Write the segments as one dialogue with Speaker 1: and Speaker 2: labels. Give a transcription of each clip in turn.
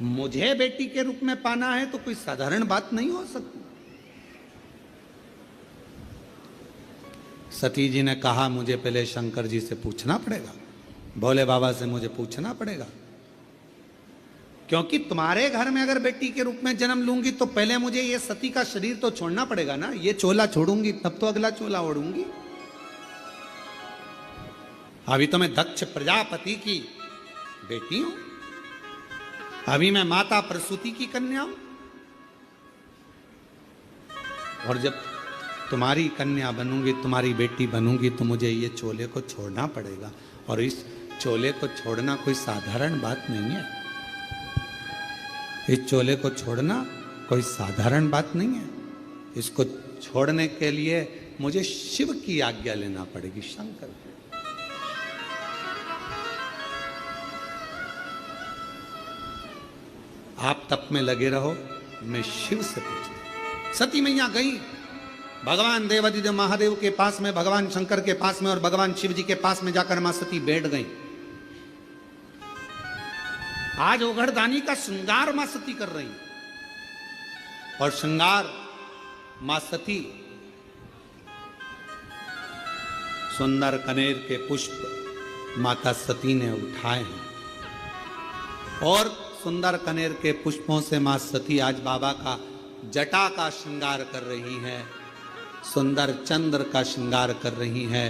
Speaker 1: मुझे बेटी के रूप में पाना है तो कोई साधारण बात नहीं हो सकती। सती जी ने कहा मुझे पहले शंकर जी से पूछना पड़ेगा, भोले बाबा से मुझे पूछना पड़ेगा, क्योंकि तुम्हारे घर में अगर बेटी के रूप में जन्म लूंगी तो पहले मुझे ये सती का शरीर तो छोड़ना पड़ेगा ना। ये चोला छोड़ूंगी तब तो अगला चोला ओढ़ूंगी। अभी तो मैं दक्ष प्रजापति की बेटी हूं, अभी मैं माता प्रसूति की कन्या हूं, और जब तुम्हारी कन्या बनूंगी, तुम्हारी बेटी बनूंगी, तो मुझे ये चोले को छोड़ना पड़ेगा। और इस चोले को छोड़ना कोई साधारण बात नहीं है। इस चोले को छोड़ना कोई साधारण बात नहीं है। इसको छोड़ने के लिए मुझे शिव की आज्ञा लेना पड़ेगी, शंकर की। आप तप में लगे रहो, मैं शिव से पूछता। सती मैया गई भगवान देवादिदेव महादेव के पास में, भगवान शंकर के पास में और भगवान शिव जी के पास में जाकर मां सती बैठ गई। आज ओघड़दानी का श्रृंगार मां सती कर रही, और श्रृंगार मां सती सुंदर कनेर के पुष्प माता सती ने उठाए हैं, और सुंदर कनेर के पुष्पों से मां सती आज बाबा का जटा का श्रृंगार कर रही है, सुंदर चंद्र का श्रृंगार कर रही है,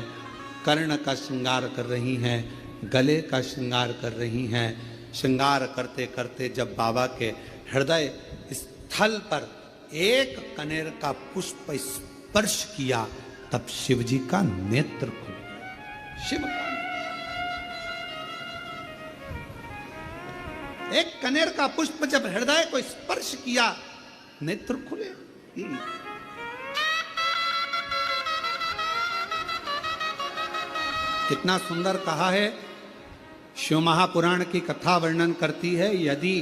Speaker 1: कर्ण का श्रृंगार कर रही हैं, गले का श्रृंगार कर रही हैं। श्रृंगार करते करते जब बाबा के हृदय स्थल पर एक कनेर का पुष्प स्पर्श किया, तब शिवजी का नेत्र खुल गया। शिव का एक कनेर का पुष्प जब हृदय को स्पर्श किया, नेत्र खुले। कितना सुंदर कहा है। शिव महापुराण की कथा वर्णन करती है, यदि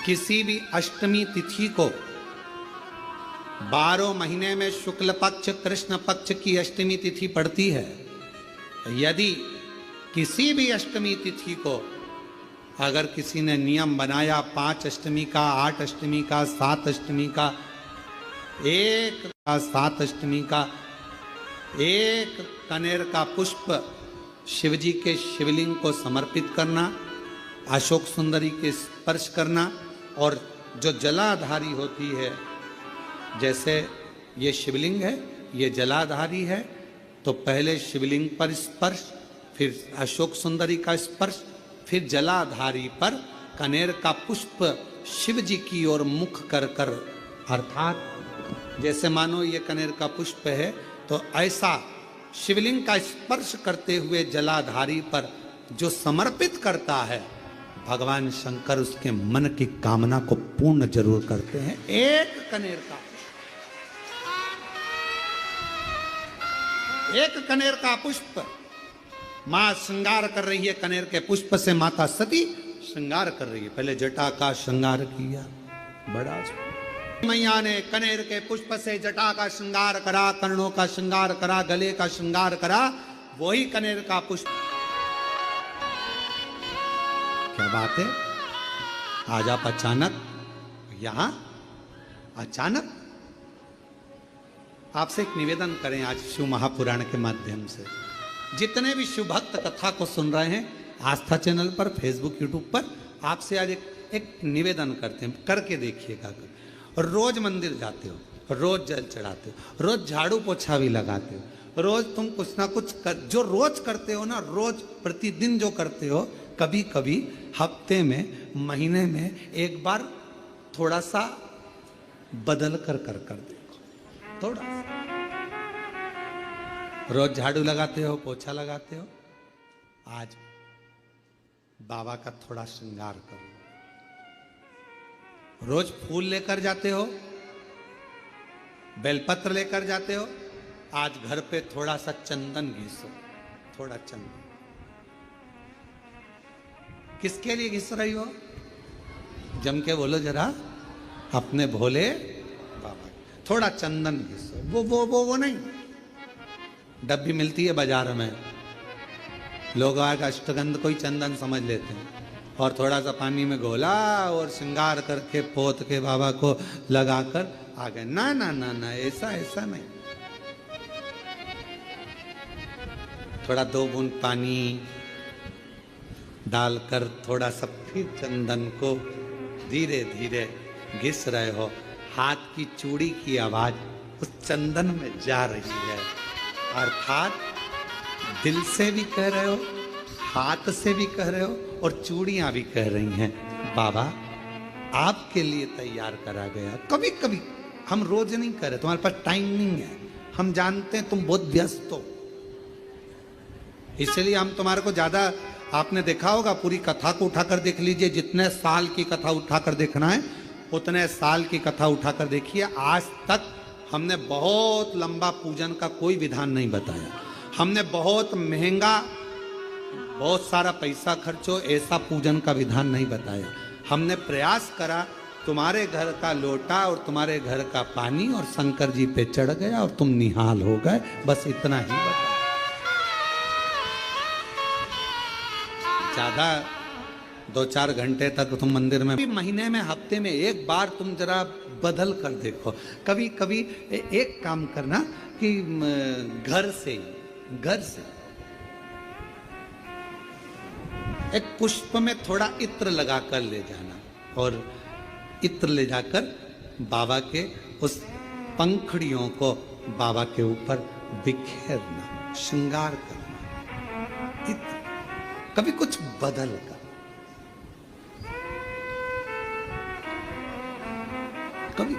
Speaker 1: किसी भी अष्टमी तिथि को 12 महीने में शुक्ल पक्ष कृष्ण पक्ष की अष्टमी तिथि पड़ती है, यदि किसी भी अष्टमी तिथि को अगर किसी ने नियम बनाया 5 अष्टमी का, 8 अष्टमी का, 7 अष्टमी का, 7 अष्टमी का, एक कनेर का पुष्प शिवजी के शिवलिंग को समर्पित करना, अशोक सुंदरी के स्पर्श करना, और जो जलाधारी होती है, जैसे ये शिवलिंग है, ये जलाधारी है, तो पहले शिवलिंग पर स्पर्श, फिर अशोक सुंदरी का स्पर्श, फिर जलाधारी पर कनेर का पुष्प शिव जी की ओर मुख कर कर, अर्थात जैसे मानो ये कनेर का पुष्प है, तो ऐसा शिवलिंग का स्पर्श करते हुए जलाधारी पर जो समर्पित करता है, भगवान शंकर उसके मन की कामना को पूर्ण जरूर करते हैं। एक कनेर का पुष्प, एक कनेर का पुष्प मां श्रृंगार कर रही है। कनेर के पुष्प से माता सती श्रृंगार कर रही है। पहले जटा का श्रृंगार किया, बड़ा मैया ने कनेर के पुष्प से जटा का श्रृंगार करा, कर्णों का श्रृंगार करा, गले का श्रृंगार करा, वही कनेर का पुष्प। क्या बात है। आज आप अचानक यहां, अचानक आपसे एक निवेदन करें आज शिव महापुराण के माध्यम से, जितने भी शिव भक्त कथा को सुन रहे हैं आस्था चैनल पर, फेसबुक, यूट्यूब पर, आपसे आज एक निवेदन करते हैं, करके देखिएगा। रोज मंदिर जाते हो, रोज जल चढ़ाते हो, रोज झाड़ू पोछा भी लगाते हो, रोज तुम कुछ ना कुछ जो रोज करते हो ना, रोज प्रतिदिन जो करते हो, कभी कभी हफ्ते में, महीने में एक बार थोड़ा सा बदल कर देखो, थोड़ा सा। रोज झाड़ू लगाते हो, पोछा लगाते हो, आज बाबा का थोड़ा श्रृंगार करो। रोज फूल लेकर जाते हो, बेलपत्र लेकर जाते हो, आज घर पे थोड़ा सा चंदन घिसो, थोड़ा चंदन। किसके लिए घिस रही हो? जम के बोलो जरा, अपने भोले बाबा। थोड़ा चंदन घिसो, वो नहीं, डब्बी मिलती है बाजार में, लोग आग अष्टगंध को ही चंदन समझ लेते हैं और थोड़ा सा पानी में घोला और श्रृंगार करके पोत के बाबा को लगाकर आ गए। ना ना ना ना, ऐसा ऐसा नहीं। थोड़ा 2 बूंद पानी डालकर थोड़ा सा फिर चंदन को धीरे धीरे घिस रहे हो। हाथ की चूड़ी की आवाज उस चंदन में जा रही है, अर्थात दिल से भी कह रहे हो, हाथ से भी कह रहे हो और चूड़ियां भी कह रही हैं, बाबा आपके लिए तैयार करा गया। कभी कभी हम रोज नहीं कर रहे, तुम्हारे पास टाइम नहीं है, हम जानते हैं तुम बहुत व्यस्त हो, इसलिए हम तुम्हारे को ज्यादा, आपने देखा होगा पूरी कथा को उठाकर देख लीजिए, जितने साल की कथा उठाकर देखना है उतने साल की कथा उठाकर देखिए। आज तक हमने बहुत लंबा पूजन का कोई विधान नहीं बताया, हमने बहुत महंगा, बहुत सारा पैसा खर्चो ऐसा पूजन का विधान नहीं बताया। हमने प्रयास करा तुम्हारे घर का लोटा और तुम्हारे घर का पानी और शंकर जी पे चढ़ गया और तुम निहाल हो गए, बस इतना ही बताया। ज्यादा 2-4 घंटे तक तुम मंदिर में, महीने में, हफ्ते में एक बार तुम जरा बदल कर देखो। कभी कभी एक काम करना कि घर से एक पुष्प में थोड़ा इत्र लगा कर ले जाना और इत्र ले जाकर बाबा के उस पंखुड़ियों को बाबा के ऊपर बिखेरना, श्रृंगार करना, इत्र कभी कुछ बदल कर, कभी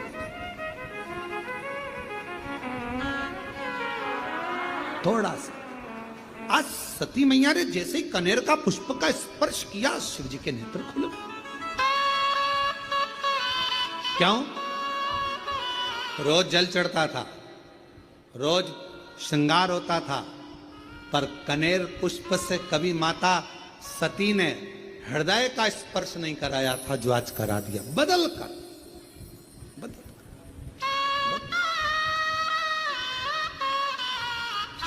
Speaker 1: थोड़ा सा। आज सती मैया ने जैसे ही कनेर का पुष्प का स्पर्श किया, शिव जी के नेत्र खुल गए। क्यों? रोज जल चढ़ता था, रोज श्रृंगार होता था, पर कनेर पुष्प से कभी माता सती ने हृदय का स्पर्श नहीं कराया था, जो आज करा दिया। बदल कर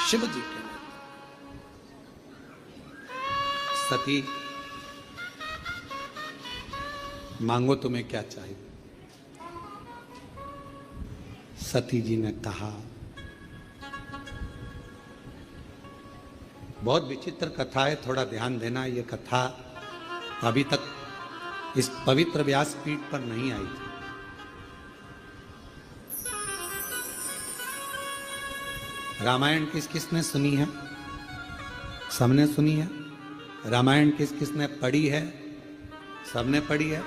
Speaker 1: शिव जी के सती, मांगो तुम्हें क्या चाहिए। सती जी ने कहा, बहुत विचित्र कथा है, थोड़ा ध्यान देना। ये कथा अभी तक इस पवित्र व्यासपीठ पर नहीं आई थी। रामायण किस किसने सुनी है? सबने सुनी है। रामायण किस किसने पढ़ी है? सबने पढ़ी है।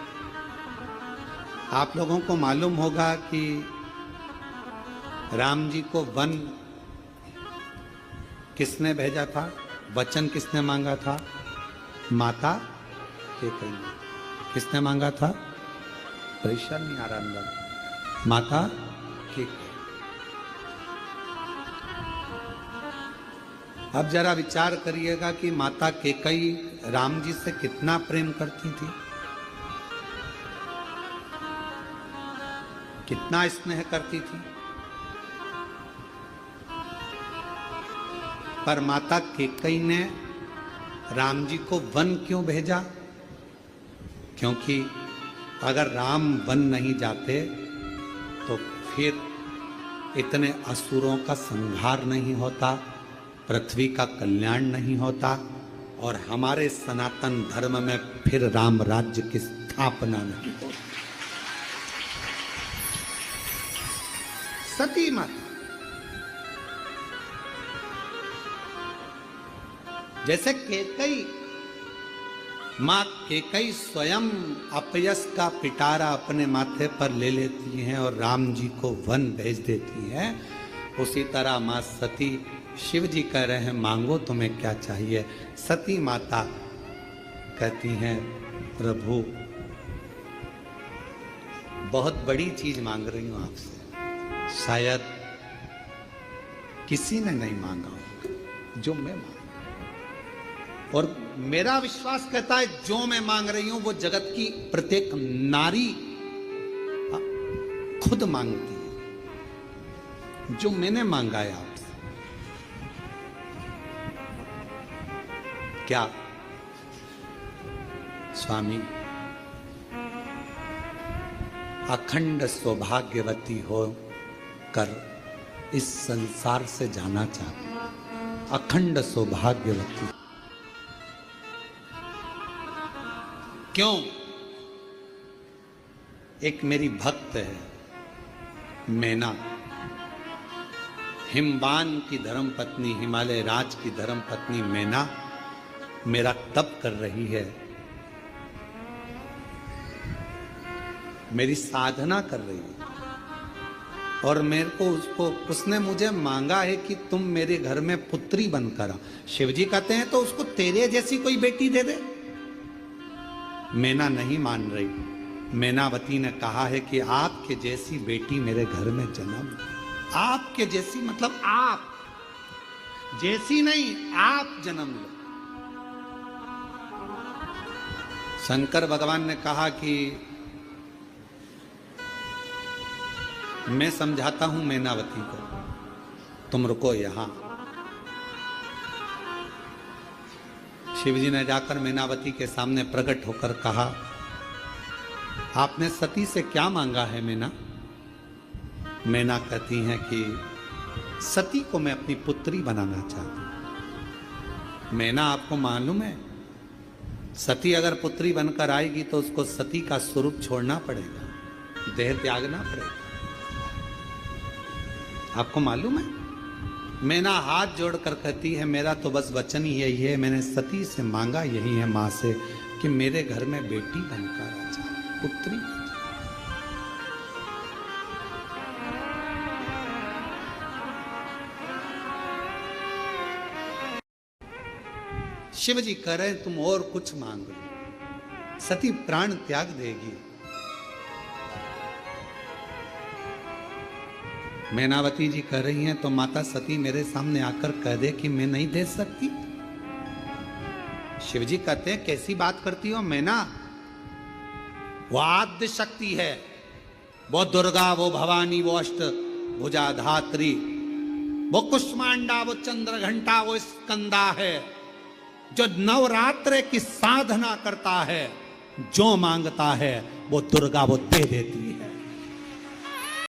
Speaker 1: आप लोगों को मालूम होगा कि राम जी को वन किसने भेजा था? वचन किसने मांगा था? माता कैकेयी ने। किसने मांगा था? परेशान नहीं आ रहा अंदर। माता कैकेयी। अब जरा विचार करिएगा कि माता कैकेयी राम जी से कितना प्रेम करती थी, कितना स्नेह करती थी। पर माता कैकेयी ने राम जी को वन क्यों भेजा? क्योंकि अगर राम वन नहीं जाते तो फिर इतने असुरों का संहार नहीं होता, पृथ्वी का कल्याण नहीं होता और हमारे सनातन धर्म में फिर राम राज्य की स्थापना नहीं होती। सती माता, जैसे कैकेयी, मां कैकेयी स्वयं अपयश का पिटारा अपने माथे पर ले लेती हैं और राम जी को वन भेज देती हैं, उसी तरह मां सती, शिव जी कह रहे हैं मांगो तुम्हें क्या चाहिए। सती माता कहती हैं प्रभु बहुत बड़ी चीज मांग रही हूं आपसे, शायद किसी ने नहीं मांगा होगा जो मैं मांग, और मेरा विश्वास कहता है जो मैं मांग रही हूं वो जगत की प्रत्येक नारी खुद मांगती है, जो मैंने मांगा है आपसे। क्या स्वामी अखंड सौभाग्यवती हो कर इस संसार से जाना चाहती हूं। अखंड सौभाग्यवती क्यों? एक मेरी भक्त है मैना, हिमवान की धर्म पत्नी, हिमालय राज की धर्म पत्नी मैना मेरा तप कर रही है, मेरी साधना कर रही है और मेरे को उसने मुझे मांगा है कि तुम मेरे घर में पुत्री बनकर आ। शिवजी कहते हैं तो उसको तेरे जैसी कोई बेटी दे दे। मैना नहीं मान रही। मैनावती ने कहा है कि आपके जैसी बेटी मेरे घर में जन्म, आपके जैसी मतलब आप जैसी नहीं, आप जन्म लो। शंकर भगवान ने कहा कि मैं समझाता हूं मैनावती को, तुम रुको यहां। शिवजी ने जाकर मैनावती के सामने प्रकट होकर कहा, आपने सती से क्या मांगा है मैना? मैना कहती हैं कि सती को मैं अपनी पुत्री बनाना चाहती हूं। मैना आपको मालूम है, सती अगर पुत्री बनकर आएगी तो उसको सती का स्वरूप छोड़ना पड़ेगा, देह त्यागना पड़ेगा। आपको मालूम है? मैना हाथ जोड़कर कहती है मेरा तो बस वचन ही यही है, मैंने सती से मांगा यही है मां से कि मेरे घर में बेटी बनकर आ जाए, पुत्री। शिव जी कह रहे तुम और कुछ मांग लो, सती प्राण त्याग देगी। मैनावती जी कह रही हैं तो माता सती मेरे सामने आकर कह दे कि मैं नहीं दे सकती। शिव जी कहते हैं कैसी बात करती हो मैना, वो आद्य शक्ति है, वो दुर्गा, वो भवानी, वो अष्ट भुजा धात्री, वो कुष्मांडा, वो चंद्र घंटा, वो स्कंदा है, जो नवरात्र की साधना करता है, जो मांगता है वो दुर्गा वो दे देती है।